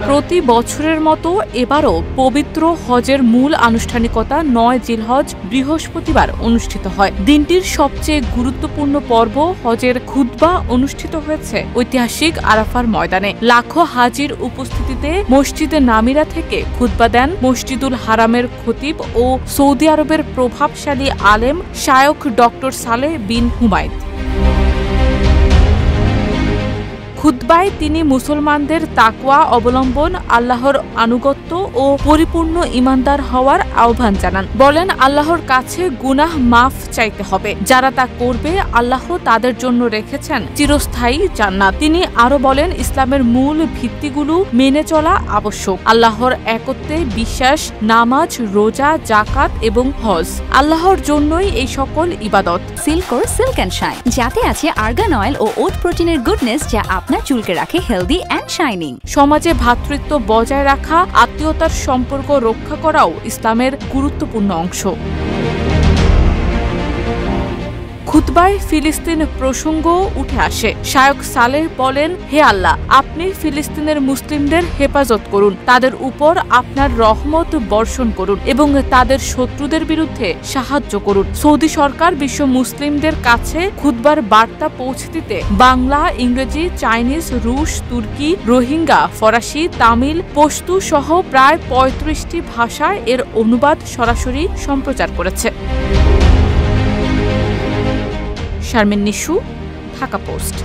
প্রতি বছরের মতো এবারও পবিত্র হজের মূল আনুষ্ঠানিকতা ৯ জিলহজ বৃহস্পতিবার অনুষ্ঠিত হয়। দিনটির সবচেয়ে গুরুত্বপূর্ণ পর্ব হজের খুতবা অনুষ্ঠিত হয়েছে ঐতিহাসিক আরাফার ময়দানে। লাখো হাজির উপস্থিতিতে মসজিদে নামিরা থেকে খুতবা দেন মসজিদুল হারামের খতিব ও সৌদি আরবের প্রভাবশালী আলেম শায়খ ডক্টর সালেহ বিন হুমায়দ। খুতবায় তিনি মুসলমানদের তাকওয়া অবলম্বন, আল্লাহর আনুগত্য ও পরিপূর্ণ ঈমানদার হওয়ার আহ্বান জানান। বলেন, আল্লাহর কাছে গুনাহ মাফ চাইতে হবে। যারা তা করবে আল্লাহ তাদের জন্য রেখেছেন চিরস্থায়ী জান্নাত। তিনি আরো বলেন, ইসলামের মূল ভিত্তিগুলো মেনে চলা আবশ্যক। আল্লাহর একত্বে বিশ্বাস, নামাজ, রোজা, যাকাত এবং হজ। আল্লাহর জন্যই এই সকল ইবাদত। সিল্কোর সিল্ক অ্যান্ড শাইন, যাতে আছে আর্গান অয়েল ও ওট প্রোটিনের গুডনেস, যা আপনার চুলকে রাখে হেলদি অ্যান্ড শাইনিং। সমাজে ভ্রাতৃত্ব বজায় রাখা, আত্মীয়তার সম্পর্ক রক্ষা করাও ইসলামের গুরুত্বপূর্ণ অংশ। খুতবায় ফিলিস্তিন প্রসঙ্গ উঠে আসে। শায়খ সালেহ বলেন, হে আল্লাহ, আপনি ফিলিস্তিনের মুসলিমদের হেফাজত করুন, তাদের উপর আপনার রহমত বর্ষণ করুন এবং তাদের শত্রুদের বিরুদ্ধে সাহায্য করুন। সৌদি সরকার বিশ্ব মুসলিমদের কাছে খুতবার বার্তা পৌঁছে দিতে বাংলা, ইংরেজি, চাইনিজ, রুশ, তুর্কি, রোহিঙ্গা, ফরাসি, তামিল, পশতু সহ প্রায় ৩৫টি ভাষায় এর অনুবাদ সরাসরি সম্প্রচার করেছে। শারমিন নিশু, ঢাকা পোস্ট।